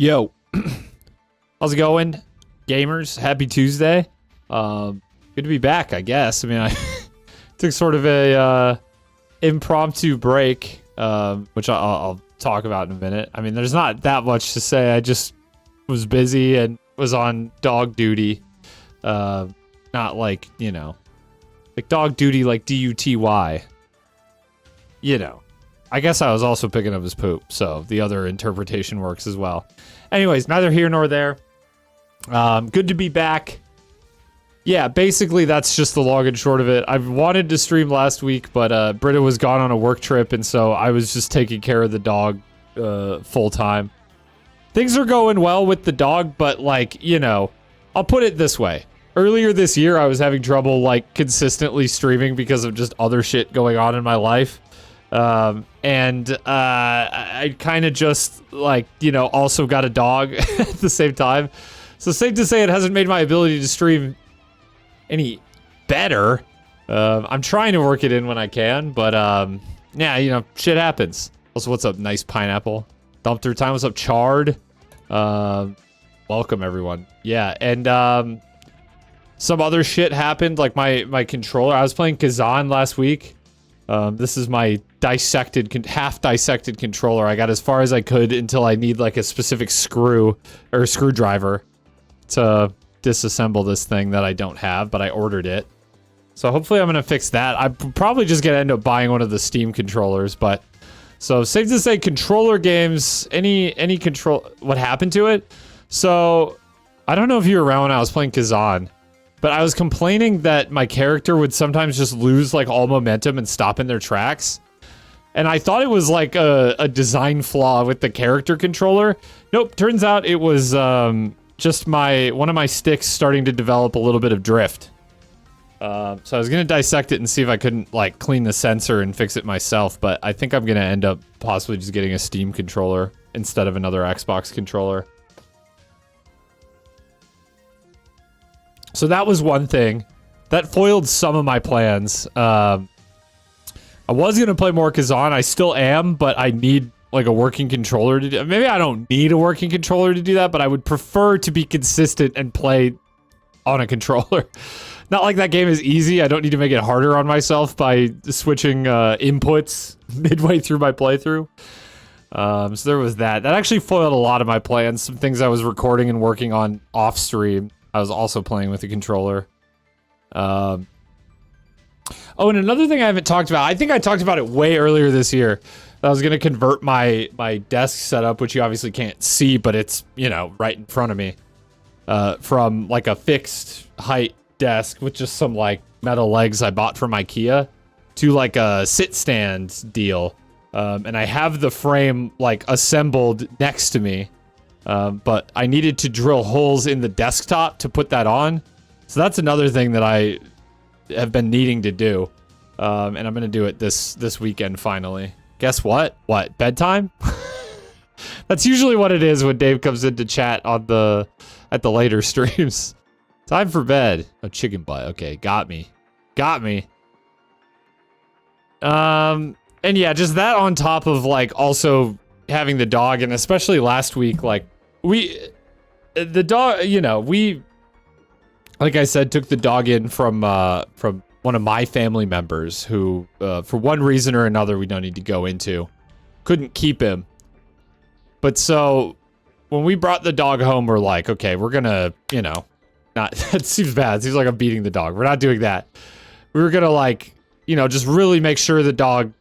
Yo, how's it going, gamers? Happy Tuesday. Good to be back, I guess. I mean, I took sort of a impromptu break, which I'll talk about in a minute. I mean, there's not that much to say. I just was busy and was on dog duty. Not like, you know, like dog duty like D-U-T-Y. You know. I guess I was also picking up his poop, so the other interpretation works as well. Anyways, neither here nor there. Good to be back. Yeah, basically that's just the long and short of it. I wanted to stream last week, but Britta was gone on a work trip, and so I was just taking care of the dog full time. Things are going well with the dog, but like, you know, I'll put it this way. Earlier this year, I was having trouble like consistently streaming because of just other shit going on in my life. I kind of just like, you know, also got a dog at the same time. So safe to say it hasn't made my ability to stream any better. I'm trying to work it in when I can, but yeah, you know, shit happens. Also, what's up, nice pineapple? Dump through time, what's up, Chard? Welcome everyone. Yeah, and some other shit happened, like my controller. I was playing Kazan last week. This is my half dissected controller. I got as far as I could until I need like a specific screw or screwdriver to disassemble this thing that I don't have, but I ordered it. So hopefully I'm gonna fix that. I'm probably just gonna end up buying one of the Steam controllers, but so safe to say controller games, any control, what happened to it? So I don't know if you were around when I was playing Kazan, but I was complaining that my character would sometimes just lose like all momentum and stop in their tracks. And I thought it was like a design flaw with the character controller. Nope, turns out it was just one of my sticks starting to develop a little bit of drift. So I was gonna dissect it and see if I couldn't like clean the sensor and fix it myself, but I think I'm gonna end up possibly just getting a Steam controller instead of another Xbox controller. So that was one thing. That foiled some of my plans. I was going to play more Kazan. I still am, but I need like a working controller to do. Maybe I don't need a working controller to do that, but I would prefer to be consistent and play on a controller. Not like that game is easy. I don't need to make it harder on myself by switching inputs midway through my playthrough. So there was that. That actually foiled a lot of my plans. Some things I was recording and working on off stream. I was also playing with the controller. Oh, and another thing I haven't talked about, I think I talked about it way earlier this year. I was going to convert my desk setup, which you obviously can't see, but it's, you know, right in front of me. From like a fixed height desk with just some like metal legs I bought from IKEA to like a sit stand deal. And I have the frame like assembled next to me. But I needed to drill holes in the desktop to put that on. So that's another thing that I have been needing to do. And I'm going to do it this weekend finally. Guess what? What? Bedtime? That's usually what it is when Dave comes into chat at the later streams. Time for bed. Oh, chicken butt. Okay, got me. And yeah, just that on top of like also having the dog, and especially last week, like the dog, you know, we, like I said, took the dog in from one of my family members who, for one reason or another, we don't need to go into, couldn't keep him. But so when we brought the dog home, we're like, okay, we're gonna, you know, not, it seems bad. It seems like I'm beating the dog. We're not doing that. We were gonna like, you know, just really make sure the dog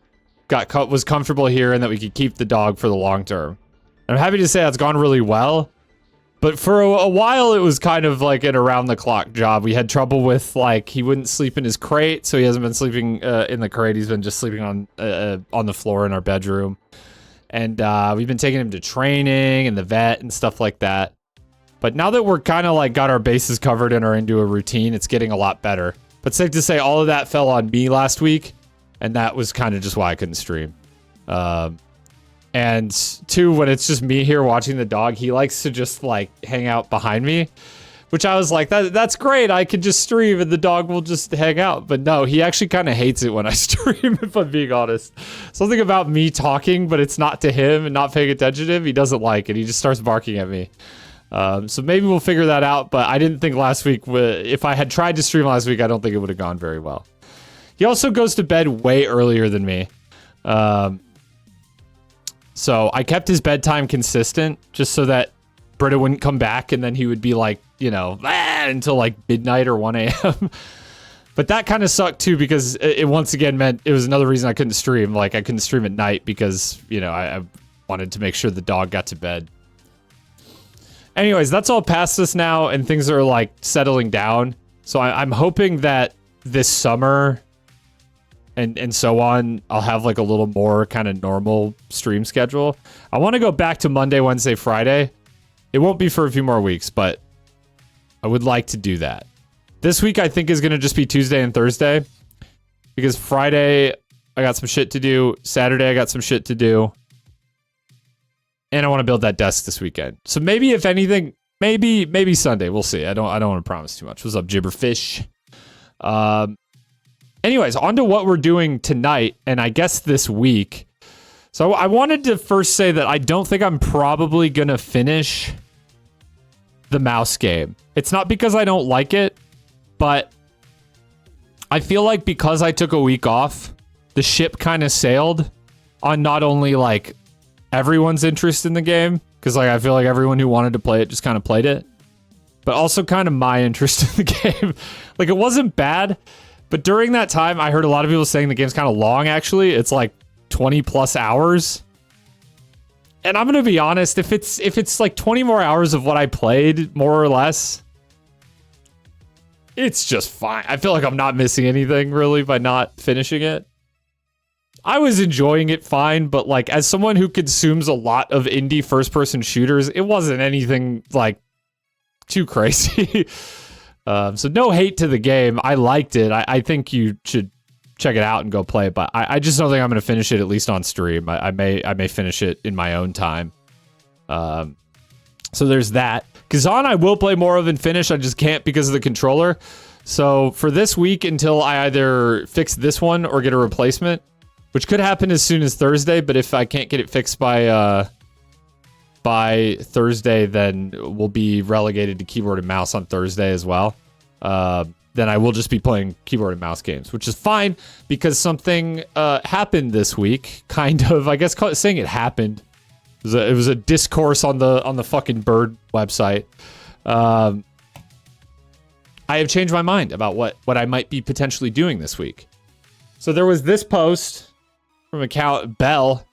was comfortable here and that we could keep the dog for the long term. And I'm happy to say that's gone really well. But for a while, it was kind of like an around-the-clock job. We had trouble with, like, he wouldn't sleep in his crate, so he hasn't been sleeping in the crate. He's been just sleeping on the floor in our bedroom. And we've been taking him to training and the vet and stuff like that. But now that we're kind of, like, got our bases covered and are into a routine, it's getting a lot better. But safe to say, all of that fell on me last week. And that was kind of just why I couldn't stream. And two, when it's just me here watching the dog, he likes to just like hang out behind me, Which I was like, that's great. I could just stream and the dog will just hang out. But no, he actually kind of hates it when I stream, if I'm being honest. Something about me talking, but it's not to him and not paying attention to him. He doesn't like it. He just starts barking at me. So maybe we'll figure that out. But I didn't think last week, if I had tried to stream last week, I don't think it would have gone very well. He also goes to bed way earlier than me. So I kept his bedtime consistent just so that Britta wouldn't come back and then he would be like, you know, until like midnight or 1 a.m. But that kind of sucked too because it once again meant it was another reason I couldn't stream. Like I couldn't stream at night because, you know, I wanted to make sure the dog got to bed. Anyways, that's all past us now and things are like settling down. So I'm hoping that this summer and so on, I'll have like a little more kind of normal stream schedule. I want to go back to Monday, Wednesday, Friday. It won't be for a few more weeks, but I would like to do that. This week, I think, is going to just be Tuesday and Thursday. Because Friday, I got some shit to do. Saturday, I got some shit to do. And I want to build that desk this weekend. So maybe, if anything, maybe Sunday. We'll see. I don't want to promise too much. What's up, Gibberfish? Anyways, on to what we're doing tonight, and I guess this week. So I wanted to first say that I don't think I'm probably going to finish the mouse game. It's not because I don't like it, but I feel like because I took a week off, the ship kind of sailed on not only like everyone's interest in the game, because like I feel like everyone who wanted to play it just kind of played it, but also kind of my interest in the game. Like it wasn't bad, but during that time, I heard a lot of people saying the game's kind of long, actually. It's like 20 plus hours. And I'm going to be honest, if it's like 20 more hours of what I played, more or less, it's just fine. I feel like I'm not missing anything really by not finishing it. I was enjoying it fine, but like as someone who consumes a lot of indie first-person shooters, it wasn't anything like too crazy. So no hate to the game. I liked it. I think you should check it out and go play it, but I just don't think I'm going to finish it, at least on stream. I may finish it in my own time. So there's that. Kazan I will play more of and finish. I just can't because of the controller. So for this week, until I either fix this one or get a replacement, which could happen as soon as Thursday, but if I can't get it fixed by Thursday, then we'll be relegated to keyboard and mouse on Thursday as well. Then I will just be playing keyboard and mouse games, which is fine because something happened this week. Kind of, I guess, saying it happened. It was a discourse on the fucking Bird website. I have changed my mind about what I might be potentially doing this week. So there was this post from account Bell.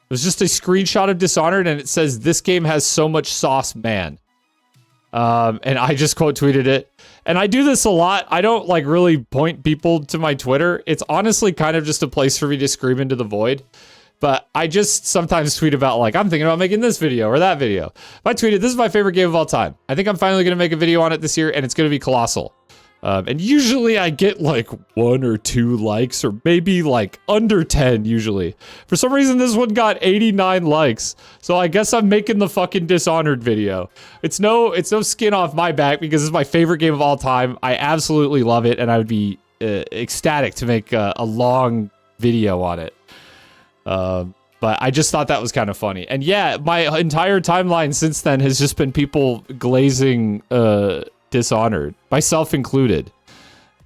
It was just a screenshot of Dishonored, and it says, "This game has so much sauce, man." And I just quote tweeted it. And I do this a lot. I don't like really point people to my Twitter. It's honestly kind of just a place for me to scream into the void. But I just sometimes tweet about like, I'm thinking about making this video or that video. If I tweeted, this is my favorite game of all time. I think I'm finally going to make a video on it this year, and it's going to be Colossal. And usually I get like 1 or 2 likes, or maybe like under 10 usually. For some reason, this one got 89 likes. So I guess I'm making the fucking Dishonored video. It's no skin off my back because it's my favorite game of all time. I absolutely love it, and I would be ecstatic to make a long video on it. But I just thought that was kind of funny. And yeah, my entire timeline since then has just been people glazing Dishonored, myself included.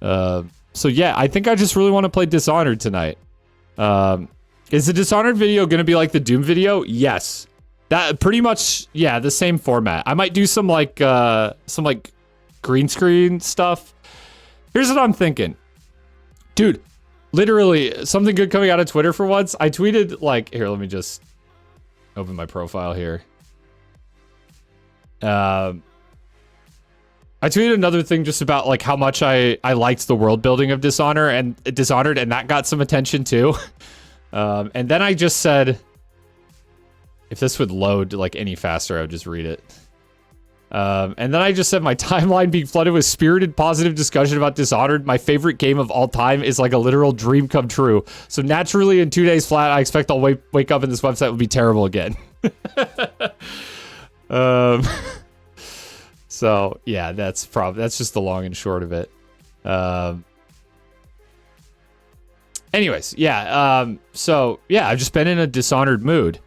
So yeah, I think I just really want to play Dishonored tonight. Is the Dishonored video going to be like the Doom video? Yes. That pretty much, yeah, the same format. I might do some green screen stuff. Here's what I'm thinking. Dude, literally something good coming out of Twitter for once. I tweeted like, here, let me just open my profile here. I tweeted another thing just about like how much I liked the world building of Dishonored, and that got some attention too. And then I just said, if this would load like any faster, I would just read it. And then I just said, my timeline being flooded with spirited, positive discussion about Dishonored, my favorite game of all time, is like a literal dream come true. So naturally, in 2 days flat, I expect I'll wake up and this website will be terrible again. So yeah, that's just the long and short of it. Anyways, yeah. So yeah, I've just been in a Dishonored mood.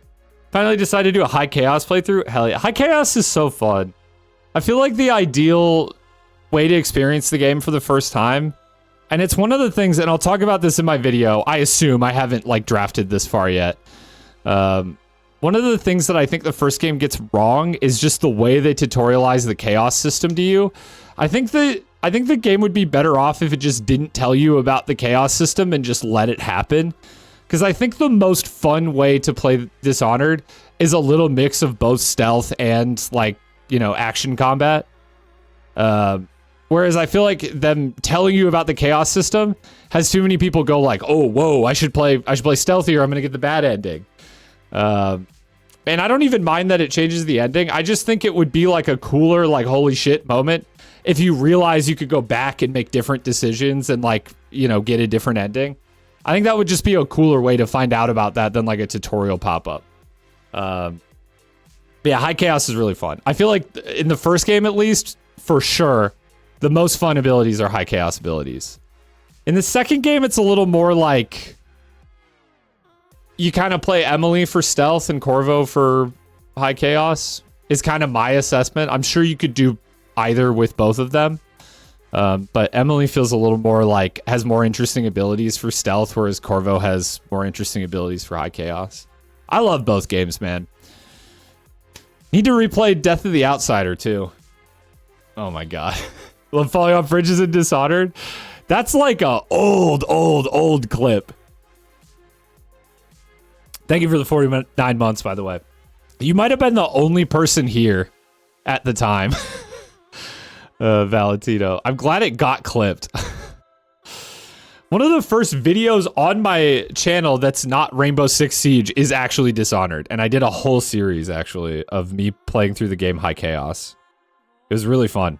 Finally decided to do a High Chaos playthrough. Hell yeah, High Chaos is so fun. I feel like the ideal way to experience the game for the first time. And it's one of the things, and I'll talk about this in my video. I assume I haven't like drafted this far yet. One of the things that I think the first game gets wrong is just the way they tutorialize the chaos system to you. I think the game would be better off if it just didn't tell you about the chaos system and just let it happen. Because I think the most fun way to play Dishonored is a little mix of both stealth and like, you know, action combat. Whereas I feel like them telling you about the chaos system has too many people go like, oh, whoa, I should play stealthy or I'm gonna get the bad ending. And I don't even mind that it changes the ending. I just think it would be like a cooler, like, holy shit moment if you realize you could go back and make different decisions and like, you know, get a different ending. I think that would just be a cooler way to find out about that than like a tutorial pop-up. But yeah, High Chaos is really fun. I feel like in the first game, at least, for sure, the most fun abilities are High Chaos abilities. In the second game, it's a little more like you kind of play Emily for stealth and Corvo for High Chaos is kind of my assessment. I'm sure you could do either with both of them. But Emily feels a little more like, has more interesting abilities for stealth, whereas Corvo has more interesting abilities for High Chaos. I love both games, man. Need to replay Death of the Outsider, too. Oh my god. Love falling off bridges in Dishonored. That's like a old clip. Thank you for the 49 months, by the way. You might have been the only person here at the time. Valentino. I'm glad it got clipped. One of the first videos on my channel that's not Rainbow Six Siege is actually Dishonored. And I did a whole series, actually, of me playing through the game High Chaos. It was really fun.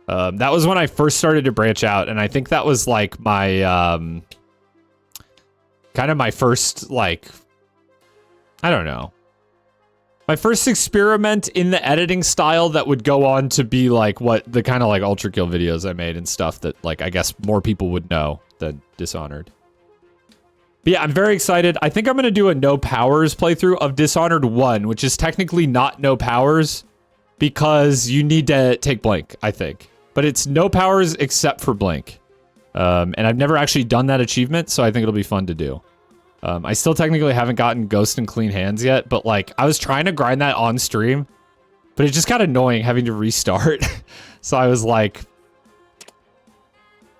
That was when I first started to branch out. And I think that was like my... kind of my first, like... I don't know. My first experiment in the editing style that would go on to be like what the kind of like Ultra Kill videos I made and stuff that like I guess more people would know than Dishonored. But yeah, I'm very excited. I think I'm going to do a no powers playthrough of Dishonored 1, which is technically not no powers because you need to take Blink, I think. But it's no powers except for Blink. And I've never actually done that achievement, so I think it'll be fun to do. I still technically haven't gotten Ghost and Clean Hands yet, but like I was trying to grind that on stream, but it just got annoying having to restart. So I was like,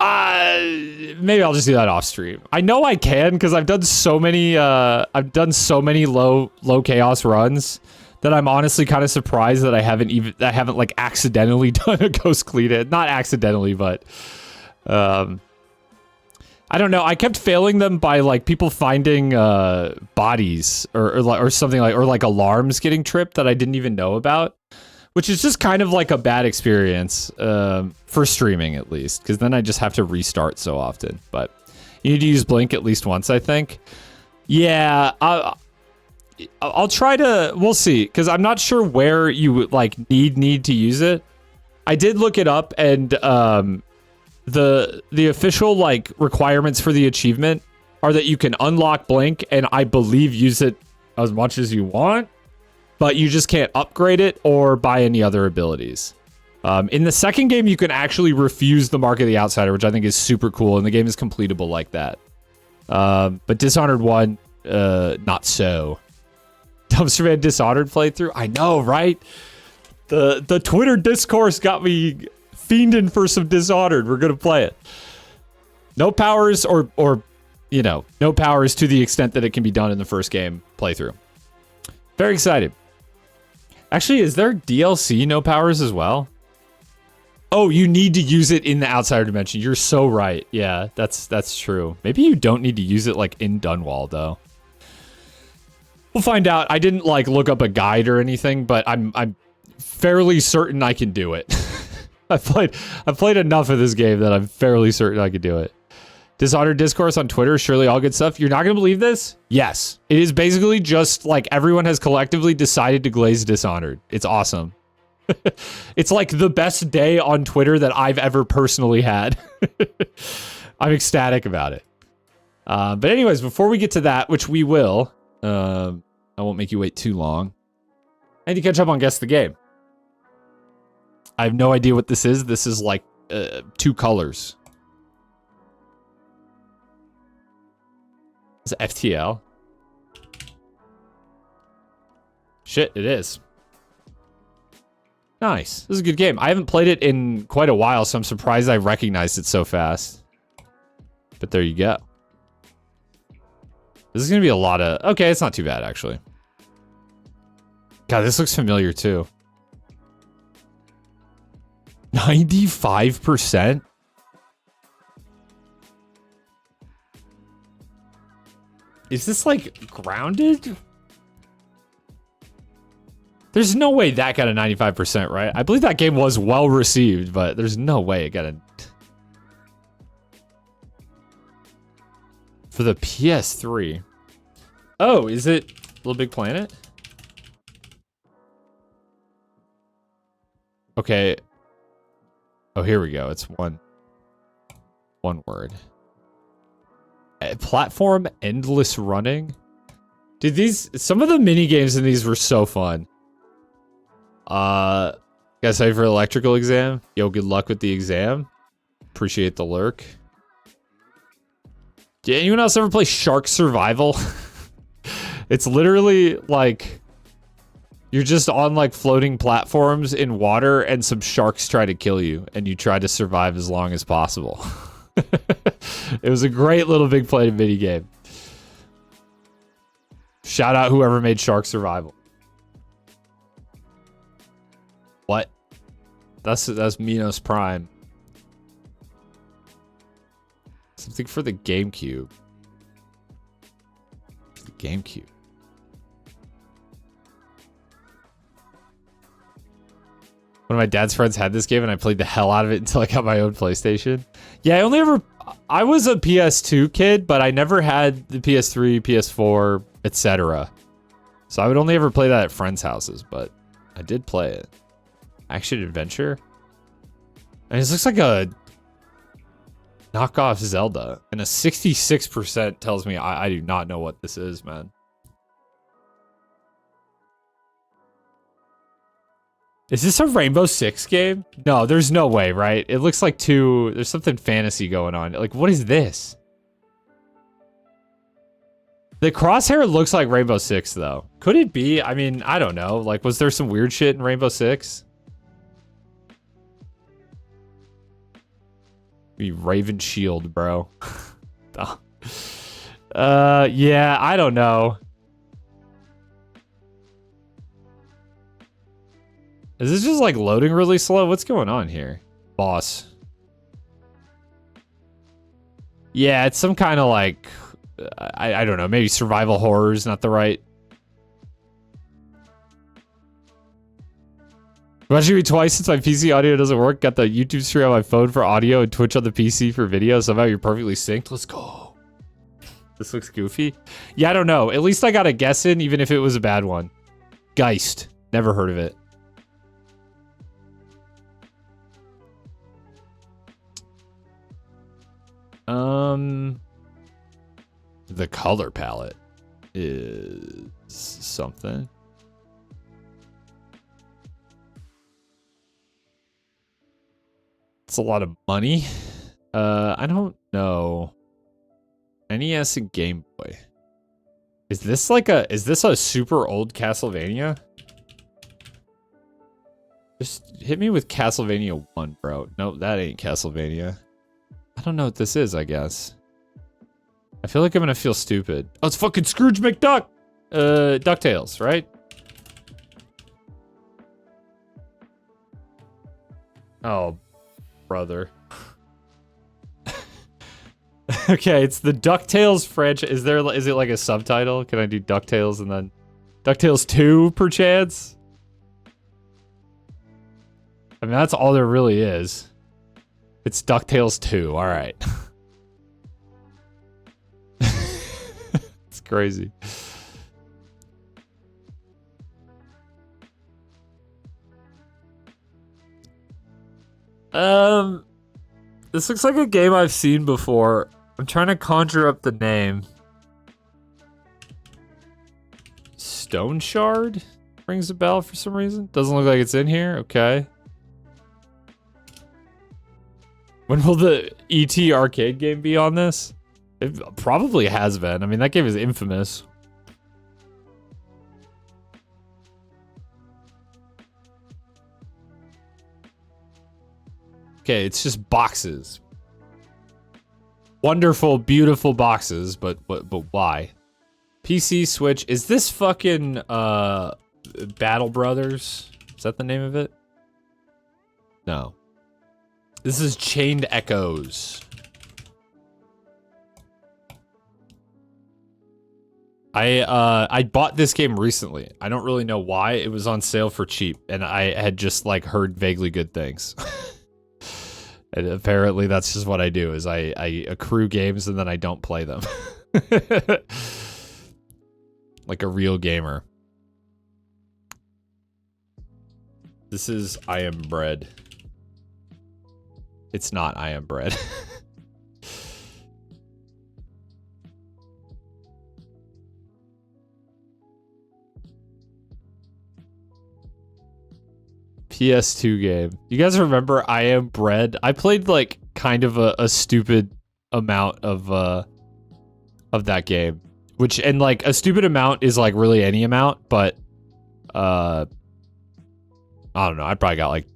maybe I'll just do that off stream. I know I can because I've done so many low chaos runs that I'm honestly kind of surprised that I haven't like accidentally done a Ghost Clean Hand. Not accidentally, but I don't know. I kept failing them by like people finding bodies or something like, or like alarms getting tripped that I didn't even know about, which is just kind of like a bad experience for streaming at least, because then I just have to restart so often. But you need to use Blink at least once, I think. Yeah, I'll try to. We'll see, because I'm not sure where you like need to use it. I did look it up, and the official like requirements for the achievement are that you can unlock Blink and I believe use it as much as you want, but you just can't upgrade it or buy any other abilities. In the second game, you can actually refuse the Mark of the Outsider, which I think is super cool, and the game is completable like that. But Dishonored 1, not so. Dumpster Man Dishonored playthrough? I know, right? The Twitter discourse got me fiending for some Dishonored. We're gonna play it. No powers or you know, no powers to the extent that it can be done in the first game playthrough. Very excited. Actually, is there DLC no powers as well? Oh, you need to use it in the Outsider dimension. You're so right. Yeah, that's true. Maybe you don't need to use it like in Dunwall though. We'll find out. I didn't like look up a guide or anything, but I'm fairly certain I can do it. I've played enough of this game that I'm fairly certain I could do it. Dishonored discourse on Twitter, surely all good stuff. You're not gonna believe this? Yes. It is basically just like everyone has collectively decided to glaze Dishonored. It's awesome. It's like the best day on Twitter that I've ever personally had. I'm ecstatic about it. But anyways, before we get to that, which we will, I won't make you wait too long. I need to catch up on Guess the Game. I have no idea what this is. This is like 2 colors. Is it FTL? Shit, it is. Nice. This is a good game. I haven't played it in quite a while, so I'm surprised I recognized it so fast. But there you go. This is going to be a lot of... Okay, it's not too bad, actually. God, this looks familiar, too. 95%? Is this, like, grounded? There's no way that got a 95%, right? I believe that game was well received, but there's no way it got a... For the PS3. Oh, is it Little Big Planet? Okay. Oh, here we go. It's one word. Platform endless running. Dude, some of the mini games in these were so fun. Guys, ready for electrical exam? Yo, good luck with the exam. Appreciate the lurk. Did anyone else ever play Shark Survival? It's literally like you're just on like floating platforms in water and some sharks try to kill you and you try to survive as long as possible. It was a great little Big Planet mini game. Shout out whoever made Shark Survival. What? That's Minos Prime. Something for the GameCube. The GameCube. One of my dad's friends had this game and I played the hell out of it until I got my own PlayStation. Yeah, I was a PS2 kid, but I never had the PS3, PS4, etc. So I would only ever play that at friends' houses, but I did play it. Action adventure? And this looks like a knockoff Zelda. And a 66% tells me I do not know what this is, man. Is this a Rainbow Six game? No, there's no way, right? It looks like there's something fantasy going on. Like, what is this? The crosshair looks like Rainbow Six, though. Could it be? I mean, I don't know. Like, was there some weird shit in Rainbow Six? Be Raven Shield, bro. Yeah, I don't know. Is this just like loading really slow? What's going on here? Boss. Yeah, it's some kind of like, I don't know, maybe survival horror is not the right. Watching me twice since my PC audio doesn't work. Got the YouTube stream on my phone for audio and Twitch on the PC for video. Somehow you're perfectly synced. Let's go. This looks goofy. Yeah, I don't know. At least I got a guess in, even if it was a bad one. Geist. Never heard of it. The color palette is something. It's a lot of money. I don't know. NES and Game Boy. Is this a super old Castlevania? Just hit me with Castlevania 1, bro. Nope, that ain't Castlevania. I don't know what this is, I guess. I feel like I'm gonna feel stupid. Oh, it's fucking Scrooge McDuck! DuckTales, right? Oh, brother. Okay, it's the DuckTales franchise. Is it like a subtitle? Can I do DuckTales and then DuckTales 2, perchance? I mean, that's all there really is. It's DuckTales 2, alright. It's crazy. This looks like a game I've seen before. I'm trying to conjure up the name. Stone Shard rings a bell for some reason. Doesn't look like it's in here. Okay. When will the ET arcade game be on this? It probably has been. I mean, that game is infamous. Okay, it's just boxes. Wonderful, beautiful boxes, but why? PC, Switch. Is this fucking Battle Brothers? Is that the name of it? No. This is Chained Echoes. I bought this game recently. I don't really know why. It was on sale for cheap, and I had just like heard vaguely good things. And apparently that's just what I do, is I accrue games and then I don't play them. Like a real gamer. This is I Am Bread. It's not I Am Bread. PS2 game. You guys remember I Am Bread? I played like kind of a stupid amount of that game. Which, and like a stupid amount is like really any amount, but I don't know, I probably got like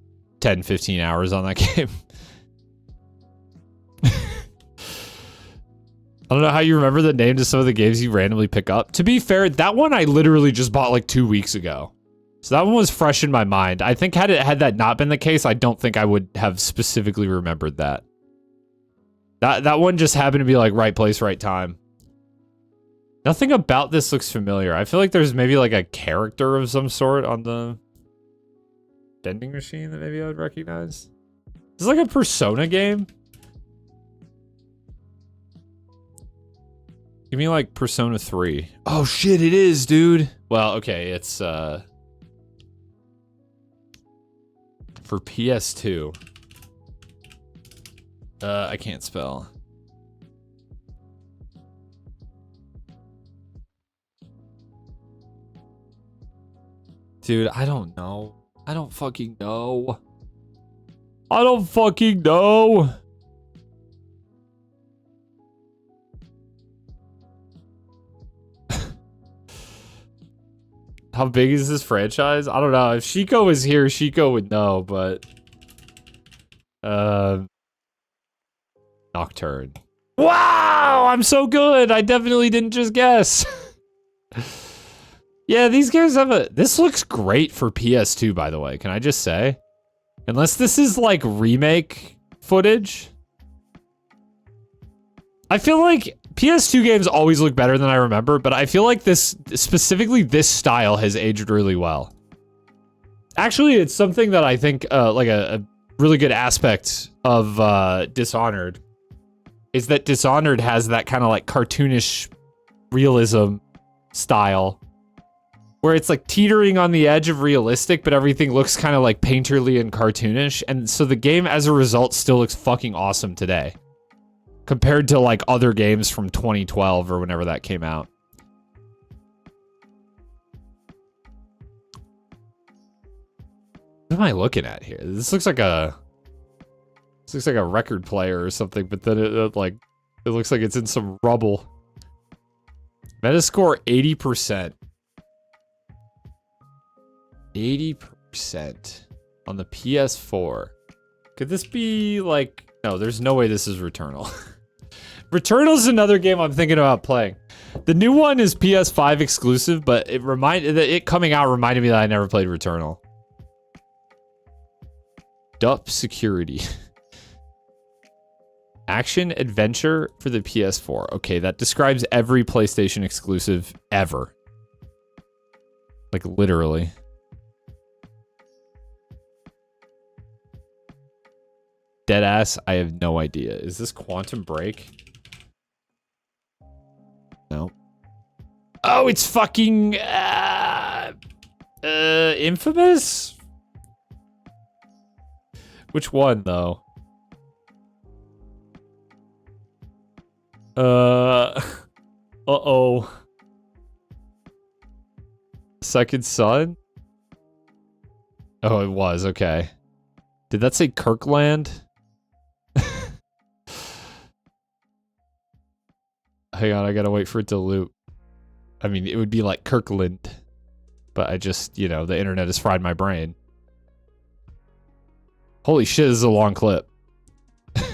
10, 15 hours on that game. I don't know how you remember the names of some of the games you randomly pick up. To be fair, that one I literally just bought like 2 weeks ago. So that one was fresh in my mind. I think had that not been the case, I don't think I would have specifically remembered that. That one just happened to be like right place, right time. Nothing about this looks familiar. I feel like there's maybe like a character of some sort on the vending machine that maybe I would recognize. This is like a Persona game. Give me like Persona 3. Oh shit, it is, dude. Well, okay, it's for PS2. I can't spell. Dude, I don't know. I don't fucking know. I don't fucking know. How big is this franchise? I don't know. If Shiko was here, Shiko would know, but... Nocturne. Wow! I'm so good! I definitely didn't just guess. Yeah, these games have a... This looks great for PS2, by the way. Can I just say? Unless this is, like, remake footage. I feel like PS2 games always look better than I remember, but I feel like this, specifically this style, has aged really well. Actually, it's something that I think, like a really good aspect of Dishonored is that Dishonored has that kind of like cartoonish realism style where it's like teetering on the edge of realistic, but everything looks kind of like painterly and cartoonish. And so the game as a result still looks fucking awesome today compared to like other games from 2012 or whenever that came out. What am I looking at here? This looks like a record player or something, but then it looks like it's in some rubble. Metascore 80%. 80% on the PS4. Could this be like... No, there's no way this is Returnal. Returnal's another game I'm thinking about playing. The new one is PS5 exclusive, but it coming out reminded me that I never played Returnal. Dup Security. Action adventure for the PS4. Okay, that describes every PlayStation exclusive ever. Like, literally. Deadass, I have no idea. Is this Quantum Break? No. Oh, it's fucking... Infamous? Which one, though? Uh-oh. Second Son? Oh, it was. Okay. Did that say Kirkland? Hang on, I gotta wait for it to loop. I mean, it would be like Kirkland. But I just, you know, the internet has fried my brain. Holy shit, this is a long clip. It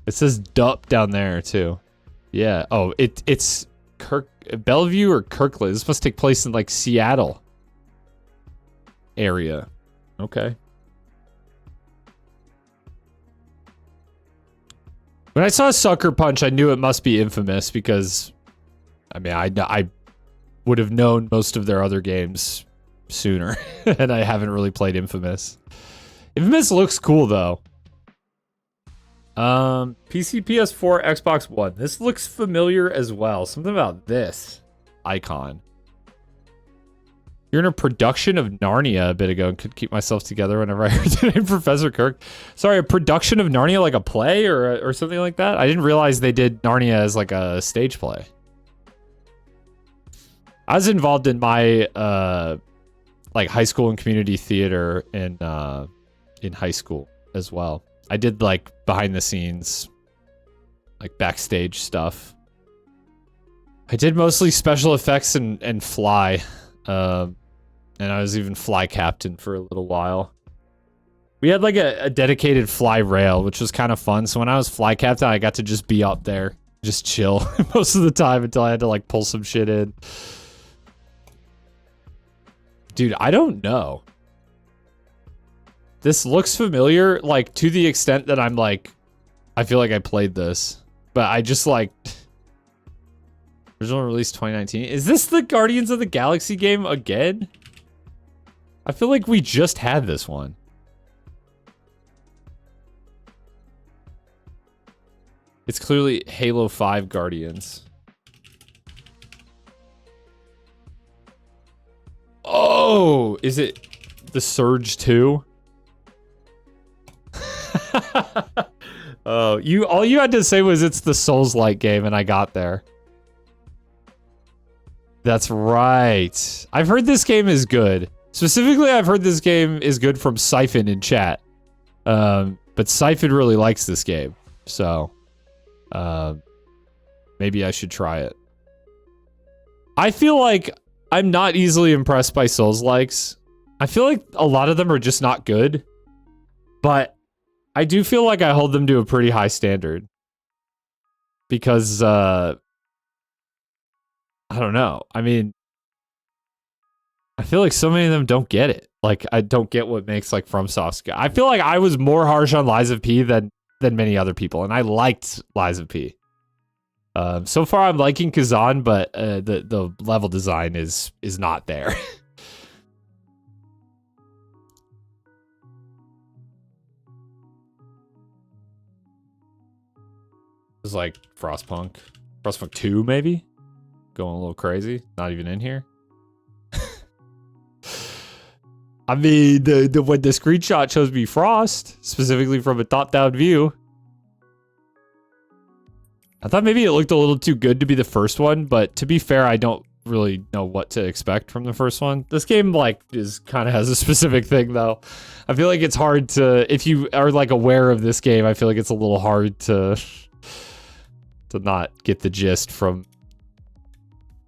says Dup down there, too. Yeah. Oh, it's Bellevue or Kirkland. This must take place in, like, Seattle area. Okay. When I saw Sucker Punch, I knew it must be Infamous because, I mean, I would have known most of their other games sooner, and I haven't really played Infamous. Infamous looks cool, though. PC, PS4, Xbox One. This looks familiar as well. Something about this icon. You're in a production of Narnia a bit ago and could keep myself together whenever I heard the name Professor Kirk. Sorry, a production of Narnia, like a play or something like that? I didn't realize they did Narnia as like a stage play. I was involved in my like high school and community theater in high school as well. I did like behind the scenes, like backstage stuff. I did mostly special effects and fly. And I was even fly captain for a little while. We had like a dedicated fly rail, which was kind of fun. So when I was fly captain, I got to just be up there, just chill most of the time until I had to like pull some shit in. Dude, I don't know. This looks familiar, like, to the extent that I'm, like, I feel like I played this. But I just, like... Original release 2019. Is this the Guardians of the Galaxy game again? I feel like we just had this one. It's clearly Halo 5 Guardians. Oh! Is it the Surge 2? Oh, all you had to say was it's the Souls-like game, and I got there. That's right. I've heard this game is good. Specifically, I've heard this game is good from Siphon in chat. But Siphon really likes this game, so maybe I should try it. I feel like I'm not easily impressed by Souls-likes. I feel like a lot of them are just not good, but I do feel like I hold them to a pretty high standard. Because, I don't know. I mean, I feel like so many of them don't get it. Like, I don't get what makes, like, FromSoft's good. I feel like I was more harsh on Lies of P than many other people, and I liked Lies of P. So far, I'm liking Kazan, but the level design is not there. It's like Frostpunk. Frostpunk 2, maybe? Going a little crazy. Not even in here. I mean, when the screenshot shows me Frost, specifically from a top-down view. I thought maybe it looked a little too good to be the first one, but to be fair, I don't really know what to expect from the first one. This game, like, kind of has a specific thing, though. I feel like it's hard to... If you are, like, aware of this game, I feel like it's a little hard to not get the gist from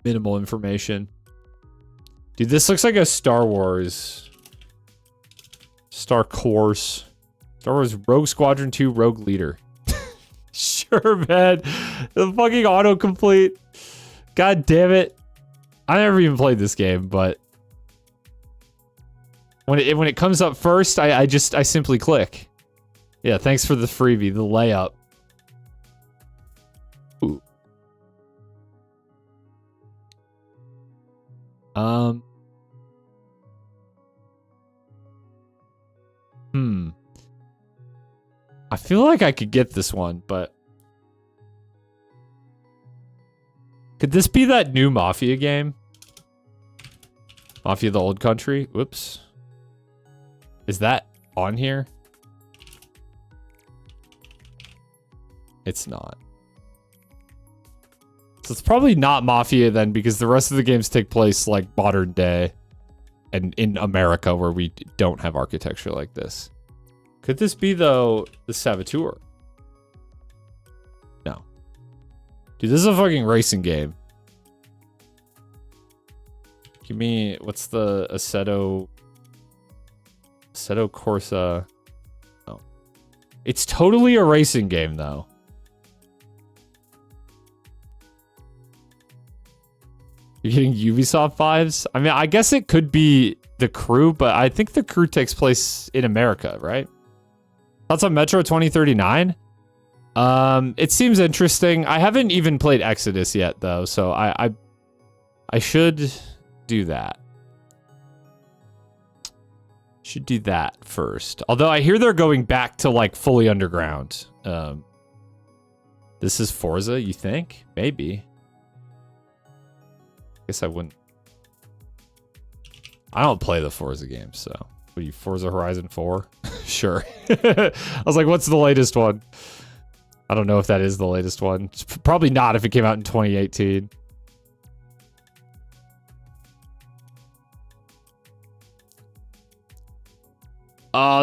minimal information. Dude, this looks like a Star Wars. Star Wars Rogue Squadron 2 Rogue Leader. Sure, man. The fucking autocomplete. God damn it. I never even played this game, but when it comes up first, I simply click. Yeah, thanks for the freebie, the layup. Ooh. I feel like I could get this one, but could this be that new Mafia game? Mafia the Old Country? Whoops. Is that on here? It's not. So it's probably not Mafia then, because the rest of the games take place like modern day and in America where we don't have architecture like this. Could this be, though, the Saboteur? No. Dude, this is a fucking racing game. Give me, what's the Assetto Corsa? Oh. It's totally a racing game, though. You're getting Ubisoft vibes? I mean, I guess it could be The Crew, but I think The Crew takes place in America, right? Thoughts on Metro 2039? It seems interesting. I haven't even played Exodus yet, though, so I should do that. Should do that first. Although I hear they're going back to, like, fully underground. This is Forza, you think? Maybe. Guess I wouldn't. I don't play the Forza games, so. What are you, Forza Horizon 4? Sure. I was like, what's the latest one? I don't know if that is the latest one. It's probably not if it came out in 2018.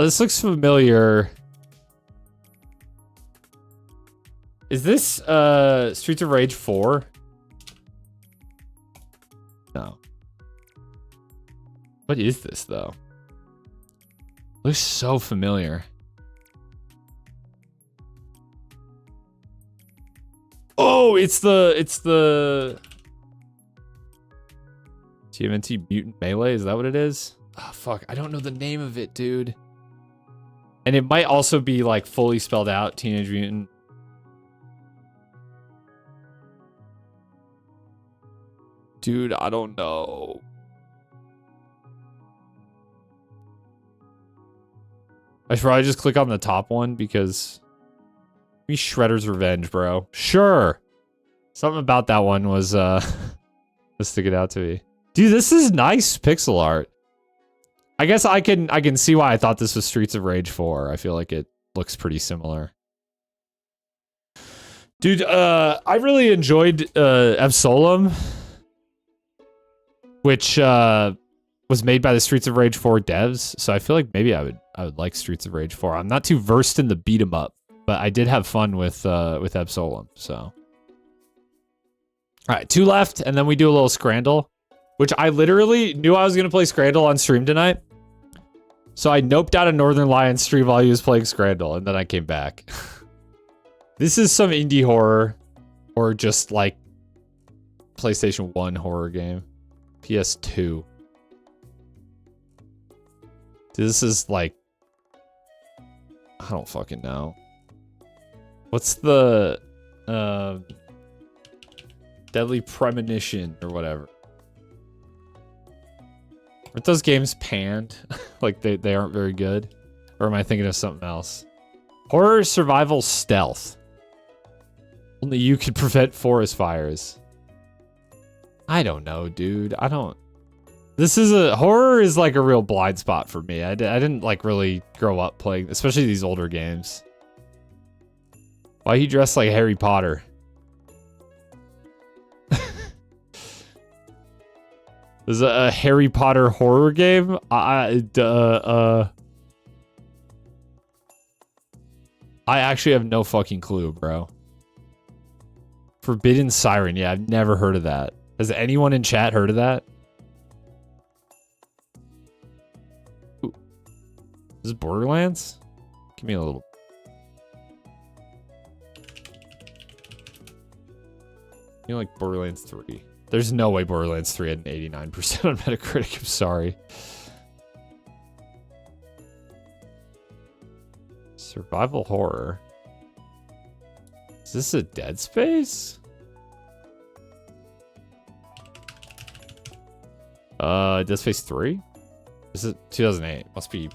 This looks familiar. Is this Streets of Rage 4? No. What is this, though? Looks so familiar. Oh, it's the TMNT Mutant Melee, is that what it is? Oh, fuck, I don't know the name of it, dude. And it might also be, like, fully spelled out, Teenage Mutant. Dude, I don't know. I should probably just click on the top one because maybe Shredder's Revenge, bro. Sure. Something about that one was was sticking out to me. Dude, this is nice pixel art. I guess I can see why I thought this was Streets of Rage 4. I feel like it looks pretty similar. Dude, I really enjoyed Absolem, which was made by the Streets of Rage 4 devs. So I feel like maybe I would like Streets of Rage 4. I'm not too versed in the beat 'em up, but I did have fun with Absolem. So, all right, 2 left, and then we do a little Scrandle, which I literally knew I was gonna play Scrandle on stream tonight. So I noped out a Northern Lions stream while he was playing Scrandle, and then I came back. This is some indie horror, or just like PlayStation 1 horror game. PS2. This is like, I don't fucking know. What's the Deadly Premonition or whatever? Aren't those games panned? Like they aren't very good? Or am I thinking of something else? Horror survival stealth. Only you could prevent forest fires. I don't know, dude. I don't. This is horror is like a real blind spot for me. I didn't like really grow up playing, especially these older games. Why he dressed like Harry Potter? There's a Harry Potter horror game. I actually have no fucking clue, bro. Forbidden Siren. Yeah, I've never heard of that. Has anyone in chat heard of that? Ooh. Is this Borderlands? Give me a little. You know, like Borderlands 3. There's no way Borderlands 3 had an 89% on Metacritic. I'm sorry. Survival horror. Is this a Dead Space? Dead Space 3? This is 2008. Must be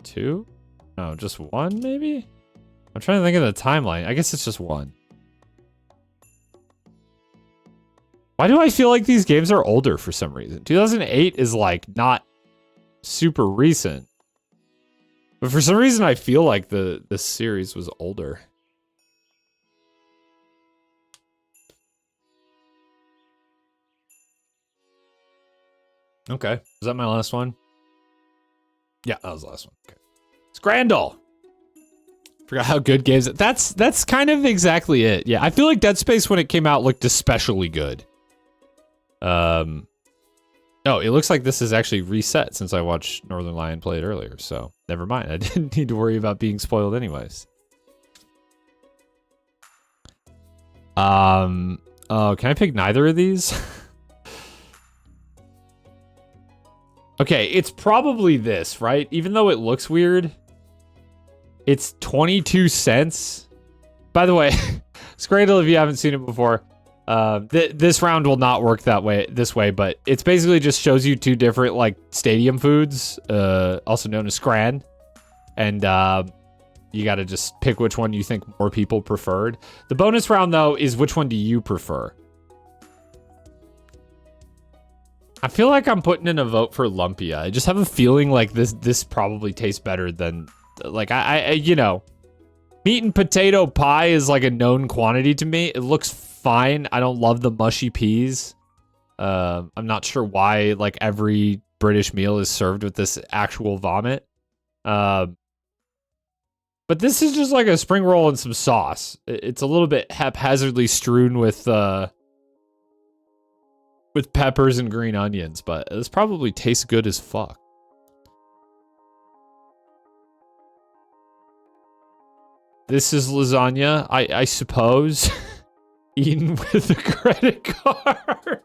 2? No, just 1 maybe? I'm trying to think of the timeline. I guess it's just 1. Why do I feel like these games are older for some reason? 2008 is like not super recent. But for some reason I feel like the series was older. Okay. Is that my last one? Yeah, that was the last one. Okay. Scrandle. Forgot how good games. That's kind of exactly it. Yeah, I feel like Dead Space when it came out looked especially good. Oh, it looks like this is actually reset since I watched Northern Lion play it earlier. So never mind. I didn't need to worry about being spoiled anyways. Oh, can I pick neither of these? Okay, it's probably this, right? Even though it looks weird. It's 22 cents. By the way, Scrandle, if you haven't seen it before, this round will not work this way, but it's basically just shows you two different like stadium foods, also known as Scran, and you got to just pick which one you think more people preferred. The bonus round though is which one do you prefer? I feel like I'm putting in a vote for Lumpia. I just have a feeling like this probably tastes better than. Like, I you know, meat and potato pie is like a known quantity to me. It looks fine. I don't love the mushy peas. I'm not sure why, like, every British meal is served with this actual vomit. But this is just like a spring roll and some sauce. It's a little bit haphazardly strewn with peppers and green onions, but this probably tastes good as fuck. This is lasagna, I suppose, eaten with a credit card.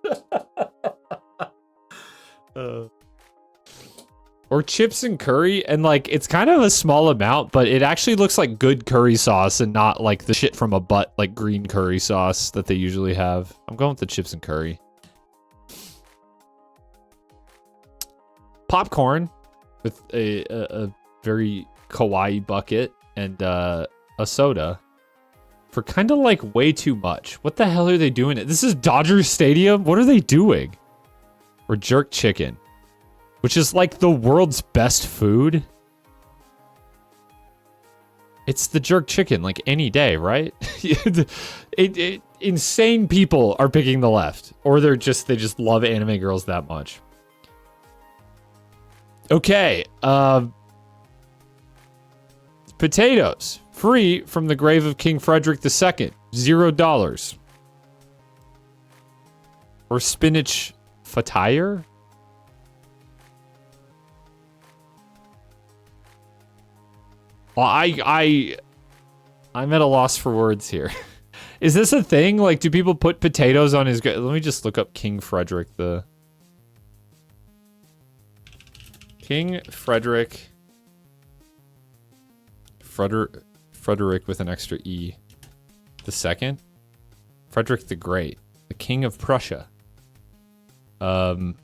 Or chips and curry, and like, it's kind of a small amount, but it actually looks like good curry sauce and not like the shit from a butt, like green curry sauce that they usually have. I'm going with the chips and curry. Popcorn with a very kawaii bucket and a soda for kind of like way too much. What the hell are they doing? This is Dodger Stadium? What are they doing? Or jerk chicken, which is like the world's best food. It's the jerk chicken like any day, right? Insane people are picking the left, or they just love anime girls that much. Okay, potatoes. Free from the grave of King Frederick II. $0. Or spinach fatire? Well, I'm at a loss for words here. Is this a thing? Like, do people put potatoes on his... Let me just look up King Frederick the... King Frederick... Frederick with an extra E. The second? Frederick the Great. The King of Prussia. And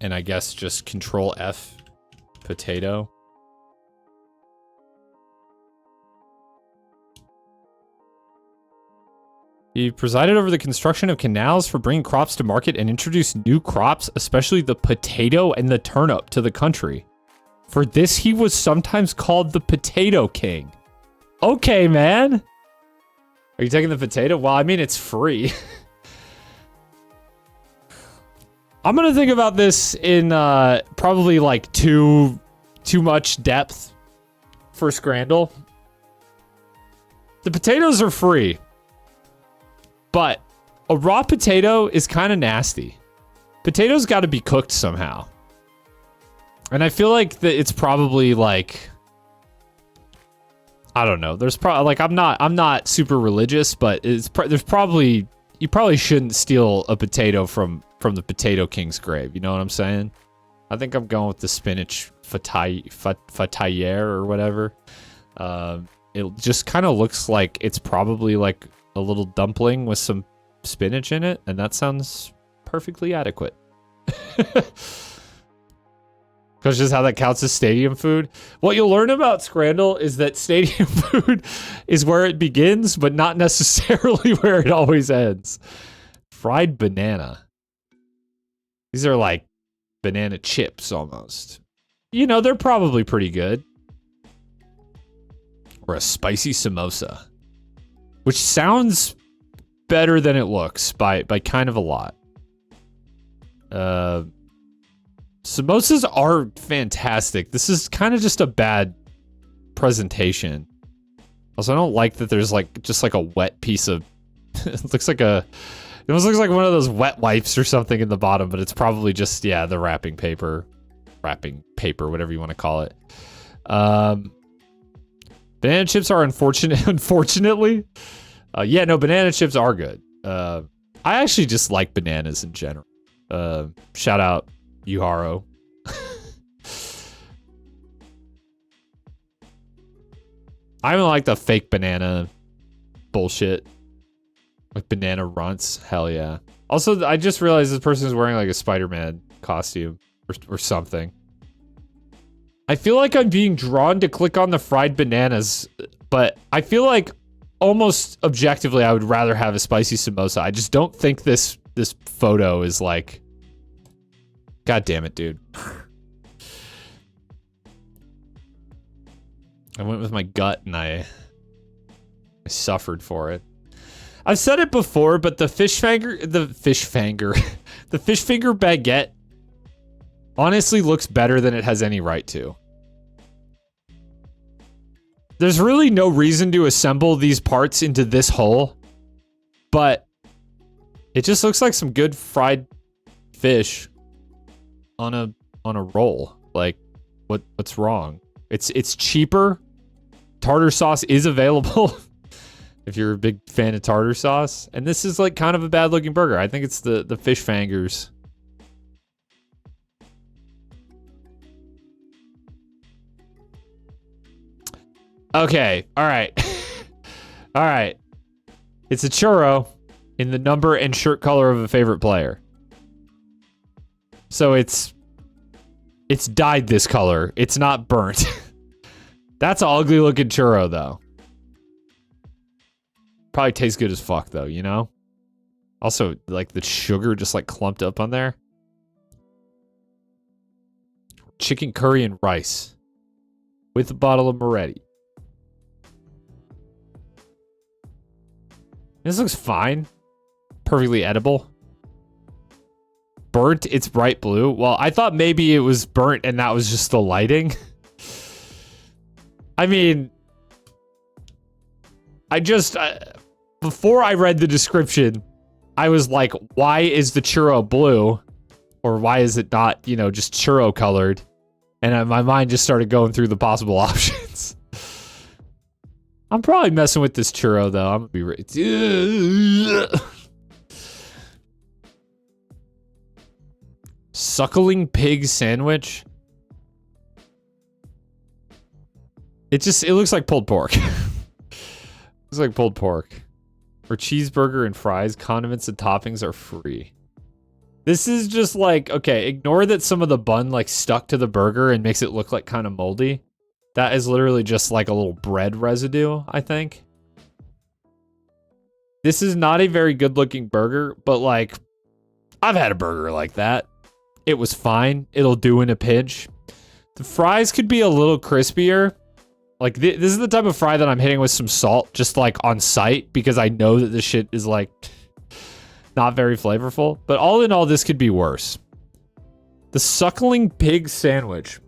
I guess just Control F. Potato. He presided over the construction of canals for bringing crops to market and introduced new crops, especially the potato and the turnip, to the country. For this, he was sometimes called the Potato King. Okay, man. Are you taking the potato? Well, I mean, it's free. I'm gonna think about this in probably like too much depth for Scrandle. The potatoes are free, but a raw potato is kind of nasty. Potatoes got to be cooked somehow. And I feel like that it's probably like, I don't know. There's probably like, I'm not super religious, but there's probably, you probably shouldn't steal a potato from the Potato King's grave. You know what I'm saying? I think I'm going with the spinach fatayere or whatever. It just kind of looks like it's probably like a little dumpling with some spinach in it, and that sounds perfectly adequate. Because just how that counts as stadium food. What you'll learn about Scrandle is that stadium food is where it begins, but not necessarily where it always ends. Fried banana. These are like banana chips almost. You know, they're probably pretty good. Or a spicy samosa. Which sounds better than it looks by kind of a lot. Samosas are fantastic. This is kind of just a bad presentation. Also, I don't like that there's like just like a wet piece of it looks like it almost looks like one of those wet wipes or something in the bottom, but it's probably just, yeah, the wrapping paper, whatever you want to call it. Banana chips are unfortunately. Yeah, no, banana chips are good. I actually just like bananas in general. Shout out Yuharo. I don't like the fake banana bullshit. Like banana runts. Hell yeah. Also, I just realized this person is wearing like a Spider-Man costume or something. I feel like I'm being drawn to click on the fried bananas, but I feel like almost objectively I would rather have a spicy samosa. I just don't think this photo is like... God damn it, dude. I went with my gut and I suffered for it. I've said it before, but the fish finger baguette honestly looks better than it has any right to. There's really no reason to assemble these parts into this hole, but it just looks like some good fried fish on a roll. Like, what's wrong? It's cheaper. Tartar sauce is available if you're a big fan of tartar sauce. And this is like kind of a bad looking burger. I think it's the fish fingers. Okay, all right. All right. It's a churro in the number and shirt color of a favorite player. So it's dyed this color. It's not burnt. That's an ugly looking churro though. Probably tastes good as fuck though, you know? Also, like the sugar just like clumped up on there. Chicken curry and rice with a bottle of Moretti. This looks fine. Perfectly edible. Burnt, it's bright blue. Well, I thought maybe it was burnt and that was just the lighting. I mean, before I read the description, I was like, why is the churro blue? Or why is it not, you know, just churro colored? And my mind just started going through the possible options. I'm probably messing with this churro, though. I'm gonna be Suckling pig sandwich. It looks like pulled pork. Looks like pulled pork. For cheeseburger and fries, condiments and toppings are free. This is just like, okay, ignore that some of the bun like stuck to the burger and makes it look like kind of moldy. That is literally just like a little bread residue, I think. This is not a very good looking burger, but like, I've had a burger like that. It was fine. It'll do in a pinch. The fries could be a little crispier. Like, this is the type of fry that I'm hitting with some salt, just like on sight, because I know that this shit is like not very flavorful. But all in all, this could be worse. The suckling pig sandwich.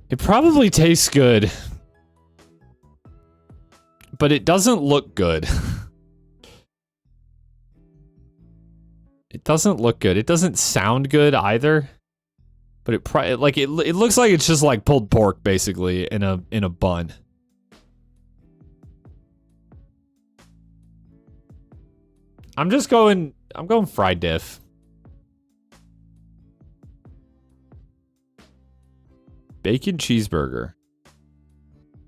It probably tastes good, but it doesn't look good. It doesn't look good. It doesn't sound good either. But it looks like it's just like pulled pork basically in a bun. I'm going fried diff. Bacon cheeseburger.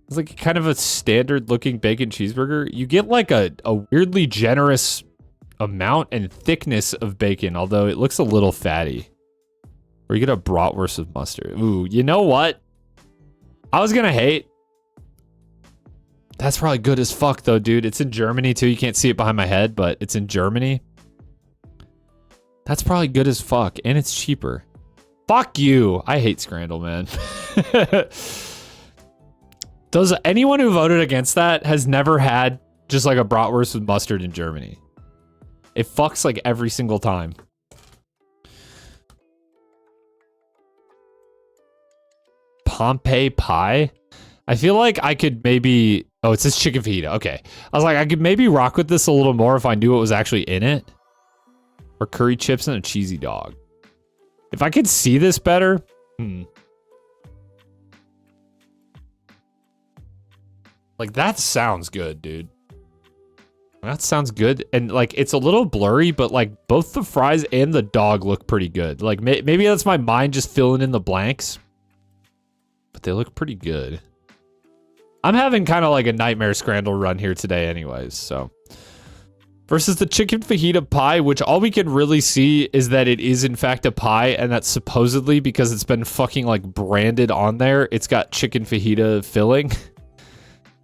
It's like kind of a standard looking bacon cheeseburger. You get like a weirdly generous amount and thickness of bacon, although it looks a little fatty. Or you get a bratwurst with mustard. Ooh, you know what? I was gonna hate. That's probably good as fuck, though, dude. It's in Germany, too. You can't see it behind my head, but it's in Germany. That's probably good as fuck, and it's cheaper. Fuck you. I hate Scrandle, man. Does anyone who voted against that has never had just like a bratwurst with mustard in Germany? It fucks like every single time. Pompeii pie? I feel like I could maybe... Oh, it says chicken fajita. Okay. I was like, I could maybe rock with this a little more if I knew what was actually in it. Or curry chips and a cheesy dog. If I could see this better... Like, that sounds good, dude. That sounds good. And, like, it's a little blurry, but, like, both the fries and the dog look pretty good. Like, maybe that's my mind just filling in the blanks. But they look pretty good. I'm having kind of like a nightmare Scrandle run here today anyways, so. Versus the chicken fajita pie, which all we can really see is that it is in fact a pie, and that supposedly, because it's been fucking like branded on there, it's got chicken fajita filling.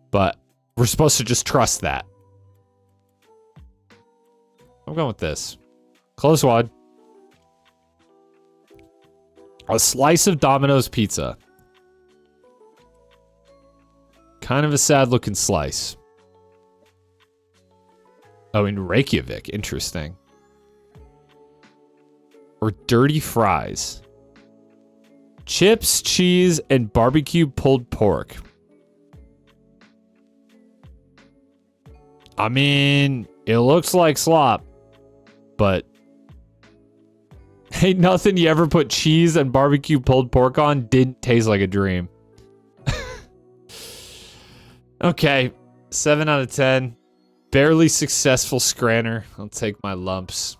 But we're supposed to just trust that. I'm going with this. Close one. A slice of Domino's pizza. Kind of a sad looking slice. Oh, in Reykjavik. Interesting. Or dirty fries. Chips, cheese, and barbecue pulled pork. I mean, it looks like slop, but ain't nothing you ever put cheese and barbecue pulled pork on didn't taste like a dream. Okay, 7 out of 10. Barely successful Scranner. I'll take my lumps.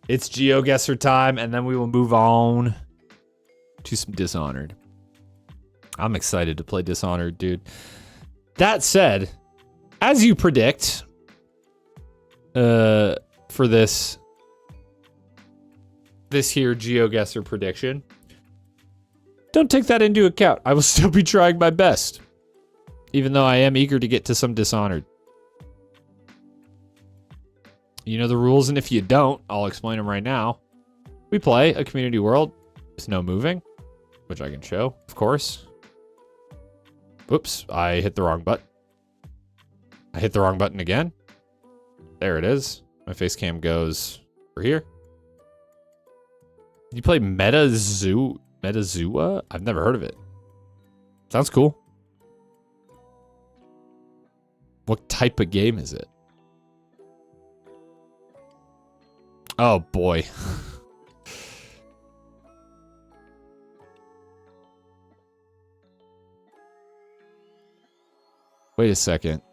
It's Geoguessr time, and then we will move on to some Dishonored. I'm excited to play Dishonored, dude. That said, as you predict, for this here Geoguessr prediction, don't take that into account. I will still be trying my best. Even though I am eager to get to some Dishonored. You know the rules, and if you don't, I'll explain them right now. We play a community world with no moving, which I can show, of course. Oops, I hit the wrong button. I hit the wrong button again. There it is. My face cam goes over here. You play Metazua? I've never heard of it. Sounds cool. What type of game is it? Oh boy. Wait a second.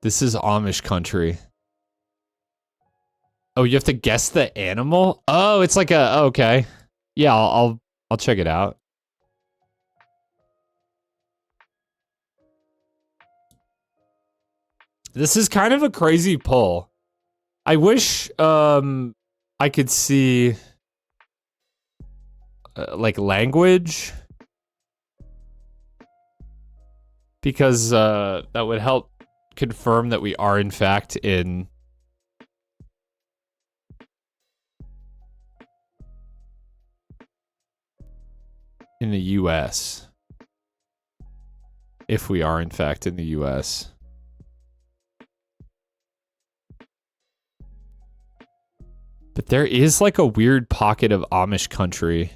This is Amish country. Oh, you have to guess the animal? Oh, it's like a... Okay. Yeah, I'll check it out. This is kind of a crazy pull. I wish I could see like language, because that would help confirm that we are in fact in the US. If we are in fact in the US. But there is like a weird pocket of Amish country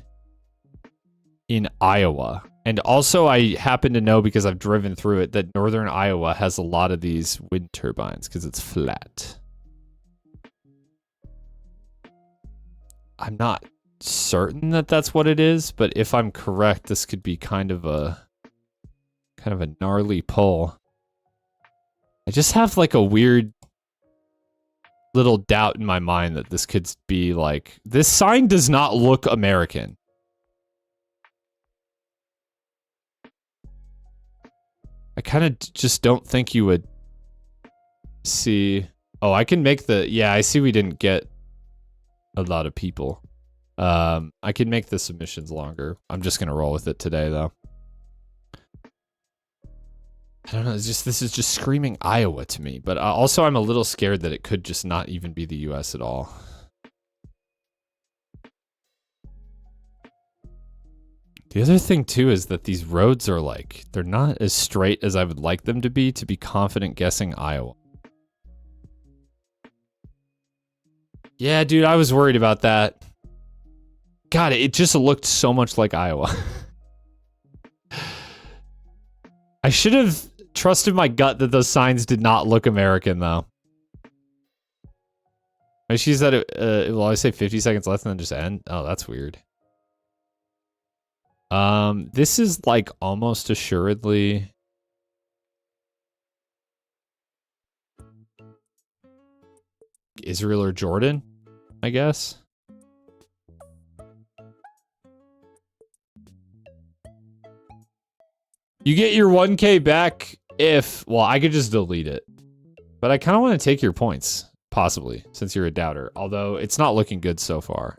in Iowa. And also I happen to know, because I've driven through it, that northern Iowa has a lot of these wind turbines because it's flat. I'm not certain that that's what it is, but if I'm correct, this could be kind of a gnarly pull. I just have like a weird little doubt in my mind that this could be like, this sign does not look American. I kind of just don't think you would see. Oh, I can make the... Yeah, I see we didn't get a lot of people. I can make the submissions longer. I'm just gonna roll with it today, though. I don't know. It's just this is just screaming Iowa to me. But also, I'm a little scared that it could just not even be the U.S. at all. The other thing too is that these roads are like they're not as straight as I would like them to be confident guessing Iowa. Yeah, dude, I was worried about that. God, it just looked so much like Iowa. I should have trusted my gut that those signs did not look American, though. She said, will I say 50 seconds left and then just end? Oh, that's weird. This is like almost assuredly... Israel or Jordan, I guess. You get your 1K back if... Well, I could just delete it. But I kind of want to take your points, possibly, since you're a doubter. Although, it's not looking good so far.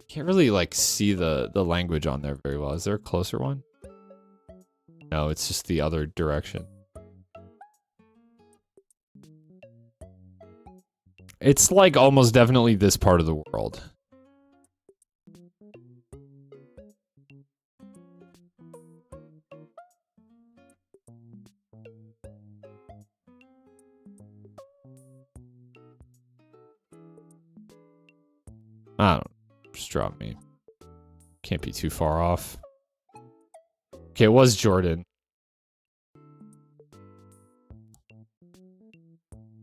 Can't really, like, see the language on there very well. Is there a closer one? No, it's just the other direction. It's, like, almost definitely this part of the world. I don't know. Just drop me. Can't be too far off. Okay, it was Jordan.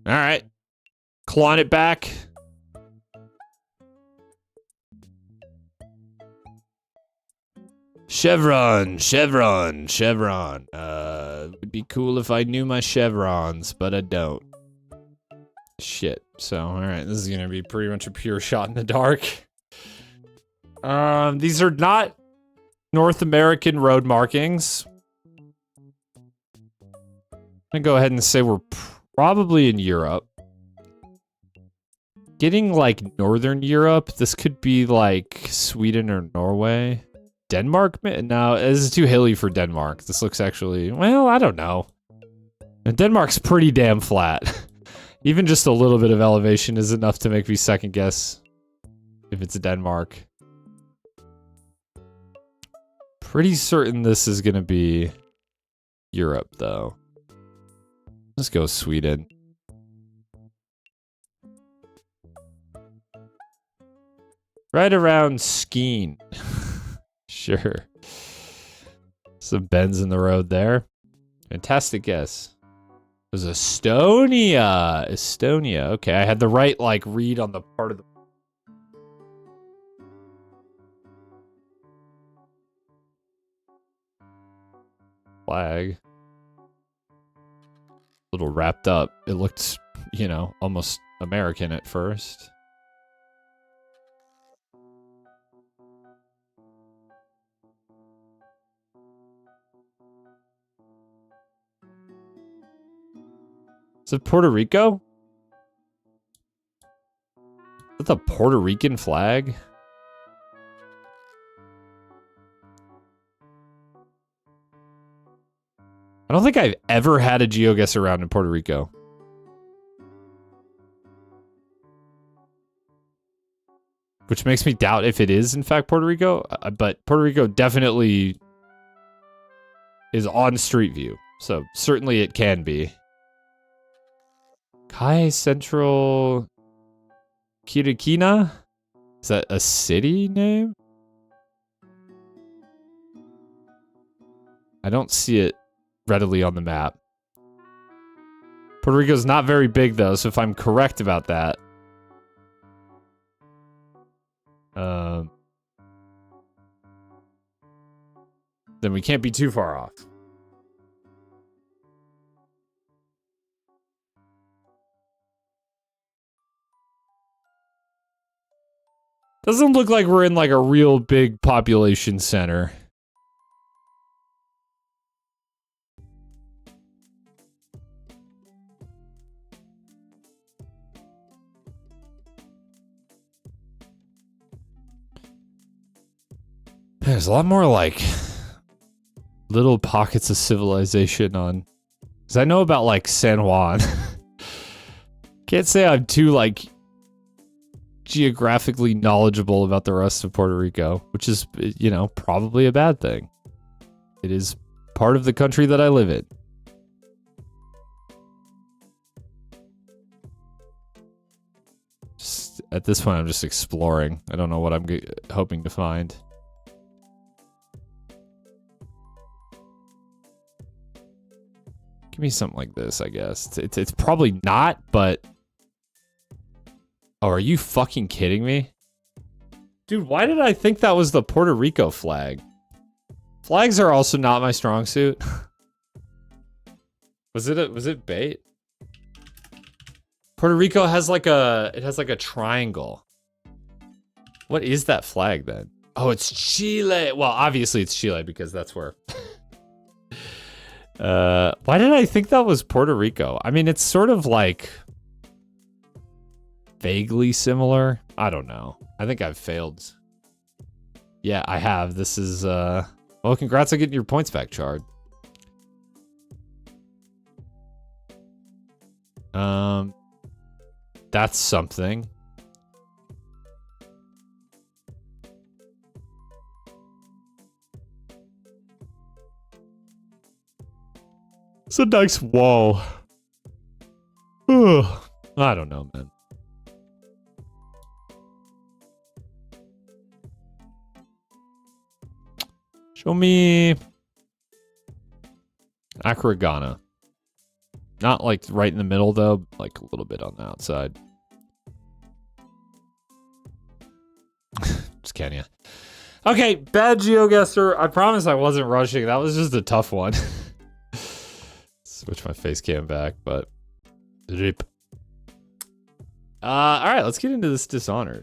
Alright. Clawing it back. Chevron, chevron, chevron. It'd be cool if I knew my chevrons, but I don't. Shit. So, alright, this is gonna be pretty much a pure shot in the dark. These are not North American road markings. I'm gonna go ahead and say we're probably in Europe. Getting, like, Northern Europe, this could be, like, Sweden or Norway. Denmark? No, this is too hilly for Denmark. This looks actually... Well, I don't know. Denmark's pretty damn flat. Even just a little bit of elevation is enough to make me second guess if it's Denmark. Pretty certain this is gonna be Europe, though. Let's go Sweden. Right around Skeen. Sure. Some bends in the road there. Fantastic guess. It was Estonia. Estonia. Okay, I had the right, like, read on the part of the... flag. A little wrapped up. It looked, you know, almost American at first. Is it Puerto Rico? Is that the Puerto Rican flag? I don't think I've ever had a Geoguessr round in Puerto Rico. Which makes me doubt if it is, in fact, Puerto Rico. But Puerto Rico definitely is on Street View. So certainly it can be. Kai Central Quiriquina? Is that a city name? I don't see it readily on the map. Puerto Rico's not very big, though, so if I'm correct about that... then we can't be too far off. Doesn't look like we're in, like, a real big population center. There's a lot more like little pockets of civilization on. Because I know about like San Juan. Can't say I'm too like geographically knowledgeable about the rest of Puerto Rico, which is, you know, probably a bad thing. It is part of the country that I live in. Just, at this point, I'm just exploring. I don't know what I'm hoping to find. Give me something like this, I guess. It's probably not, but... Oh, are you fucking kidding me? Dude, why did I think that was the Puerto Rico flag? Flags are also not my strong suit. Was it bait? Puerto Rico has like a triangle. What is that flag then? Oh, it's Chile. Well, obviously it's Chile because that's where. Why did I think that was Puerto Rico? I mean, it's sort of like vaguely similar. I don't know. I think I've failed. Yeah, I have. This is well, congrats on getting your points back, Chard. That's something. It's a nice wall. Ugh. I don't know, man. Show me Acarigana. Not like right in the middle though, like a little bit on the outside. Just Kenya. Okay, bad Geoguessr. I promise I wasn't rushing. That was just a tough one. Switch my face cam back, but rip. All right, let's get into this Dishonored.